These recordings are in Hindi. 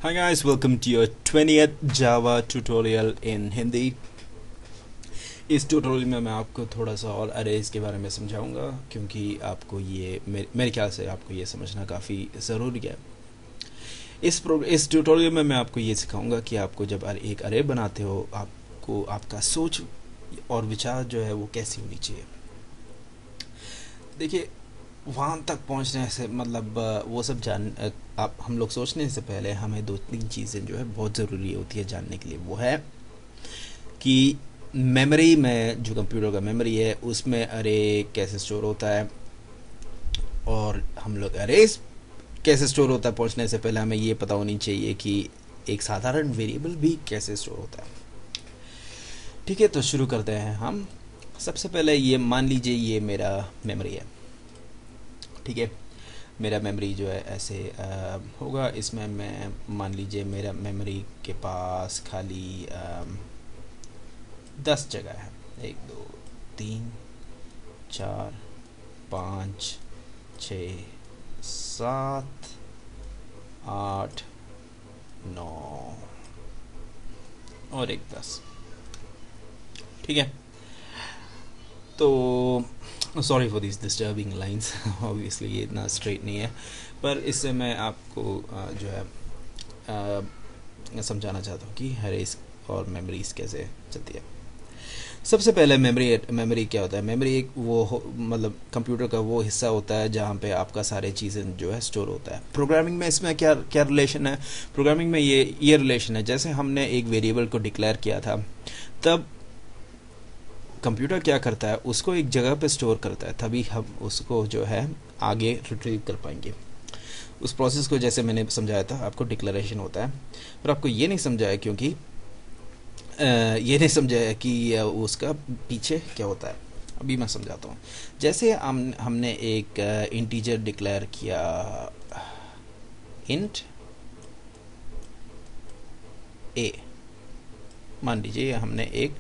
Hi guys, welcome to your 20th Java tutorial in Hindi. इस ट्यूटोरियल में मैं आपको थोड़ा सा और अरेज के बारे में समझाऊंगा क्योंकि आपको ये मेरे ख्याल से आपको ये समझना काफ़ी ज़रूरी है। इस ट्यूटोरियल में मैं आपको ये सिखाऊंगा कि आपको जब एक अरे बनाते हो आपको आपका सोच और विचार जो है वो कैसी होनी चाहिए। देखिए, वहाँ तक पहुँचने से मतलब वो सब आप हम लोग सोचने से पहले हमें दो तीन चीज़ें जो है बहुत ज़रूरी होती है जानने के लिए। वो है कि मेमोरी में, जो कंप्यूटर का मेमोरी है उसमें अरे कैसे स्टोर होता है, और हम लोग अरे कैसे स्टोर होता है पहुँचने से पहले हमें ये पता होनी चाहिए कि एक साधारण वेरिएबल भी कैसे स्टोर होता है। ठीक है, तो शुरू करते हैं हम। सबसे पहले ये मान लीजिए ये मेरा मेमोरी है। ठीक है, मेरा मेमोरी जो है ऐसे होगा। इसमें मैं मान लीजिए मेरा मेमोरी के पास खाली 10 जगह है। 1 2 3 4 5 6 7 8 9 और एक 10। ठीक है, तो sorry for this disturbing lines. Obviously ये इतना स्ट्रेट नहीं है, पर इससे मैं आपको जो है समझाना चाहता हूँ कि अरेज और मेमोरीज कैसे चलती है। सबसे पहले मेमोरी क्या होता है। मेमोरी एक मतलब कंप्यूटर का वो हिस्सा होता है जहाँ पे आपका सारे चीज़ें जो है स्टोर होता है। प्रोग्रामिंग में इसमें क्या क्या रिलेशन है। प्रोग्रामिंग में ये रिलेशन है, जैसे हमने एक वेरिएबल को डिक्लेयर किया था, तब कंप्यूटर क्या करता है, उसको एक जगह पे स्टोर करता है, तभी हम उसको जो है आगे रिट्रीव कर पाएंगे। उस प्रोसेस को जैसे मैंने समझाया था, आपको डिक्लेरेशन होता है, पर आपको ये नहीं समझाया क्योंकि ये नहीं समझाया कि उसका पीछे क्या होता है। अभी मैं समझाता हूँ। जैसे हमने एक इंटीजर डिक्लेयर किया, इंट ए। मान लीजिए हमने एक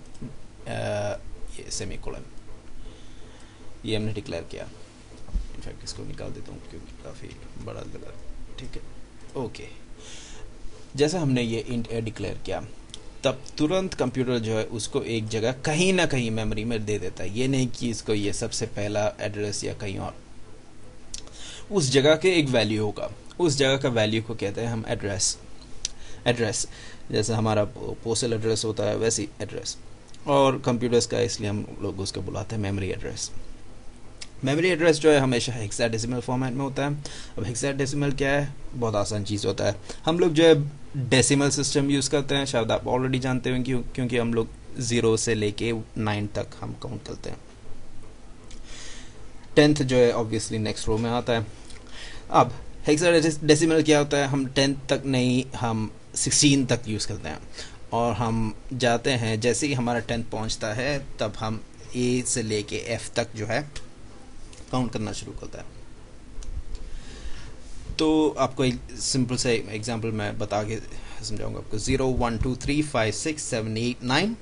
ये सेमीकोलन ये हमने डिक्लेयर किया। इनफैक्ट इसको निकाल देता हूँ क्योंकि काफ़ी बड़ा लगा। ठीक है, ओके। जैसे हमने ये इंट ए डिक्लेयर किया, तब तुरंत कंप्यूटर जो है उसको एक जगह कहीं ना कहीं मेमोरी में दे देता है। ये नहीं कि इसको ये सबसे पहला एड्रेस या कहीं और, उस जगह के एक वैल्यू होगा। उस जगह का वैल्यू को कहते हैं हम एड्रेस। जैसे हमारा पोस्टल एड्रेस होता है वैसी एड्रेस, और कंप्यूटर्स का इसलिए हम लोग उसको बुलाते हैं मेमोरी एड्रेस। मेमोरी एड्रेस जो है हमेशा हेक्साडेसिमल फॉर्मेट में होता है। अब हेक्साडेसिमल क्या है, बहुत आसान चीज़ होता है। हम लोग जो है डेसिमल सिस्टम यूज़ करते हैं, शायद आप ऑलरेडी जानते हैं क्योंकि हम लोग 0 से लेके 9 तक हम काउंट करते हैं। 10th जो है ऑब्वियसली नेक्स्ट रो में आता है। अब हेक्साडेसिमल क्या होता है, हम 10 तक नहीं, हम 16 तक यूज़ करते हैं, और हम जाते हैं जैसे ही हमारा 10th पहुंचता है तब हम ए से लेके एफ तक जो है काउंट करना शुरू करता है। तो आपको एक सिंपल से एग्जांपल मैं बता के समझाऊंगा आपको। 0 1 2 3 5 6 7 8 9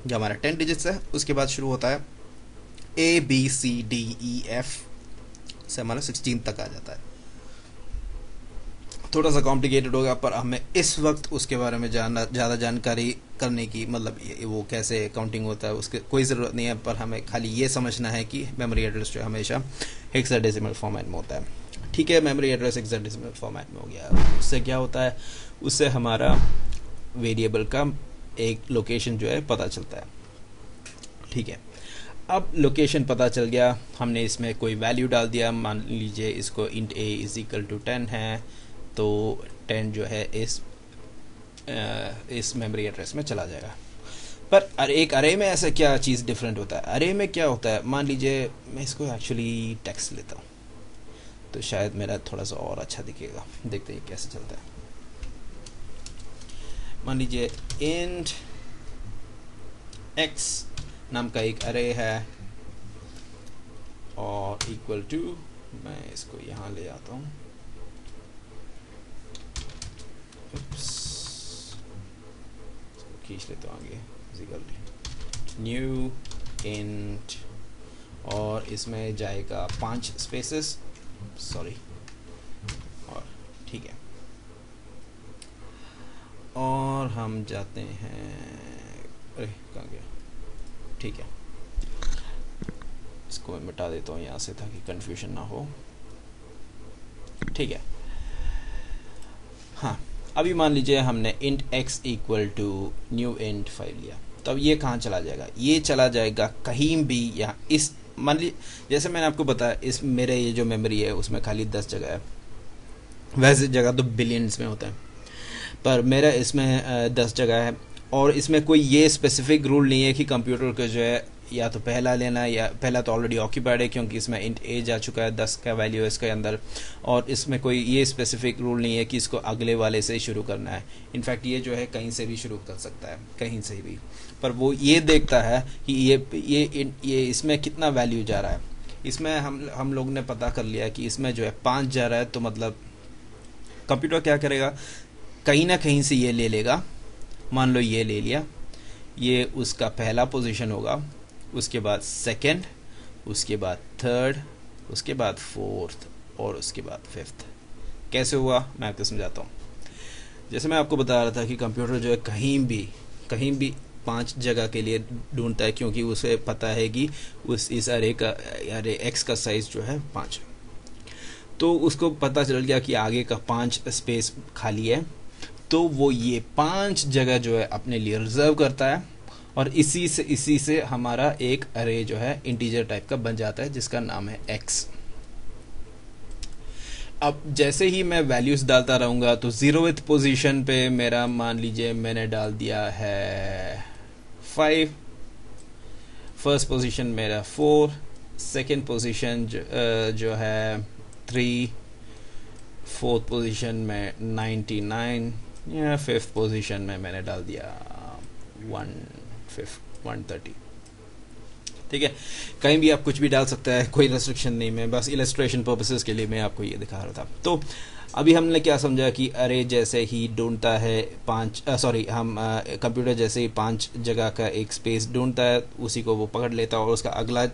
जो हमारा 10 डिजिट्स है। उसके बाद शुरू होता है A B C D E F से हमारा 16 तक आ जाता है। थोड़ा सा कॉम्प्लिकेटेड होगा, पर हमें इस वक्त उसके बारे में ज़्यादा जानकारी करने की, मतलब वो कैसे काउंटिंग होता है उसके कोई ज़रूरत नहीं है। पर हमें खाली ये समझना है कि मेमोरी एड्रेस जो हमेशा हेक्साडेसिमल फॉर्मेट में होता है। ठीक है, मेमोरी एड्रेस हेक्साडेसिमल फॉर्मेट में हो गया। उससे क्या होता है, उससे हमारा वेरिएबल का एक लोकेशन जो है पता चलता है। ठीक है, अब लोकेशन पता चल गया, हमने इसमें कोई वैल्यू डाल दिया। मान लीजिए इसको int a is equal to 10 है, तो 10 जो है इस मेमोरी एड्रेस में चला जाएगा। पर एक अरे में ऐसा क्या चीज़ डिफरेंट होता है। अरे में क्या होता है, मान लीजिए मैं इसको एक्चुअली टेक्स्ट लेता हूँ तो शायद मेरा थोड़ा सा और अच्छा दिखेगा। देखते हैं कैसे चलता है। मान लीजिए इंट एक्स नाम का एक अरे है, और इक्वल टू, मैं इसको यहाँ ले आता हूँ, खींच लेता हूँ आगे, न्यू इंट, और इसमें जाएगा 5 स्पेसेस, सॉरी, और ठीक है। और हम जाते हैं, अरे कहाँ गया, ठीक है इसको मैं मिटा देता हूँ यहाँ से ताकि कंफ्यूजन ना हो। ठीक है, हाँ अभी मान लीजिए हमने int x equal to new int 5 लिया, तो अब ये कहाँ चला जाएगा, ये चला जाएगा कहीं भी यहाँ इस, मान लीजिए जैसे मैंने आपको बताया इस मेरे ये जो मेमोरी है उसमें खाली 10 जगह है, वैसे जगह तो बिलियंस में होता है, पर मेरा इसमें 10 जगह है और इसमें कोई ये स्पेसिफिक रूल नहीं है कि कंप्यूटर को जो है या तो पहला लेना है, या पहला तो ऑलरेडी ऑक्यूपाइड है क्योंकि इसमें इंट ए जा चुका है, 10 का वैल्यू है इसके अंदर, और इसमें कोई ये स्पेसिफिक रूल नहीं है कि इसको अगले वाले से ही शुरू करना है। इनफैक्ट ये जो है कहीं से भी शुरू कर सकता है, कहीं से भी, पर वो ये देखता है कि ये इसमें कितना वैल्यू जा रहा है। इसमें हम लोग ने पता कर लिया कि इसमें जो है 5 जा रहा है, तो मतलब कंप्यूटर क्या करेगा, कहीं ना कहीं से ये ले लेगा, मान लो ये ले लिया, ये उसका पहला पोजीशन होगा, उसके बाद सेकंड, उसके बाद थर्ड, उसके बाद फोर्थ और उसके बाद फिफ्थ। कैसे हुआ मैं आपको समझाता हूँ। जैसे मैं आपको बता रहा था कि कंप्यूटर जो है कहीं भी 5 जगह के लिए ढूंढता है, क्योंकि उसे पता है कि इस अरे एक्स का साइज जो है 5, तो उसको पता चल गया कि आगे का 5 स्पेस खाली है, तो वो ये 5 जगह जो है अपने लिए रिजर्व करता है, और इसी से हमारा एक अरे जो है इंटीजर टाइप का बन जाता है जिसका नाम है x। अब जैसे ही मैं वैल्यूज डालता रहूँगा, तो 0th पोजीशन पे मेरा मान लीजिए मैंने डाल दिया है 5, फर्स्ट पोजीशन मेरा 4, सेकंड पोजीशन जो है 3, फोर्थ पोजीशन में 99, या फिफ्थ पोजीशन में मैंने डाल दिया 130। ठीक है, कहीं भी आप कुछ भी डाल सकते हैं, कोई रेस्ट्रिक्शन नहीं, मैं बस इलस्ट्रेशन पर्पसेस के लिए मैं आपको ये दिखा रहा था। तो अभी हमने क्या समझा कि अरे जैसे ही ढूंढता है कंप्यूटर जैसे ही 5 जगह का एक स्पेस ढूंढता है, उसी को वो पकड़ लेता है और उसका अगला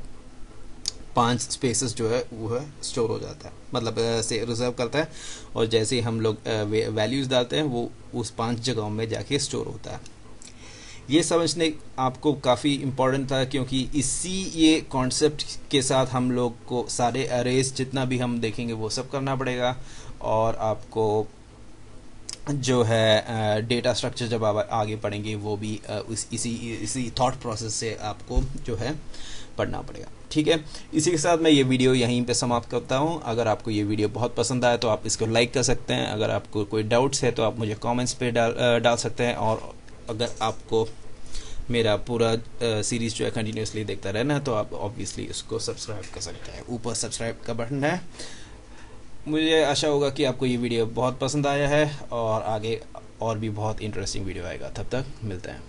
5 स्पेसेस जो है वो है स्टोर हो जाता है, मतलब से रिजर्व करता है, और जैसे ही हम लोग वैल्यूज डालते हैं वो उस 5 जगहों में जाके स्टोर होता है। ये समझने आपको काफ़ी इम्पोर्टेंट था, क्योंकि ये कॉन्सेप्ट के साथ हम लोग को सारे अरेज जितना भी हम देखेंगे वो सब करना पड़ेगा, और आपको जो है डेटा स्ट्रक्चर जब आप आगे पढ़ेंगे वो भी इसी थॉट प्रोसेस से आपको जो है पढ़ना पड़ेगा। ठीक है, इसी के साथ मैं ये वीडियो यहीं पे समाप्त करता हूँ। अगर आपको ये वीडियो बहुत पसंद आए तो आप इसको लाइक कर सकते हैं, अगर आपको कोई डाउट्स है तो आप मुझे कमेंट्स पे डाल सकते हैं, और अगर आपको मेरा पूरा सीरीज़ जो है कंटिन्यूसली देखता रहना है तो आप ऑब्वियसली इसको सब्सक्राइब कर सकते हैं, ऊपर सब्सक्राइब का बटन है। मुझे आशा होगा कि आपको ये वीडियो बहुत पसंद आया है, और आगे और भी बहुत इंटरेस्टिंग वीडियो आएगा। तब तक मिलते हैं।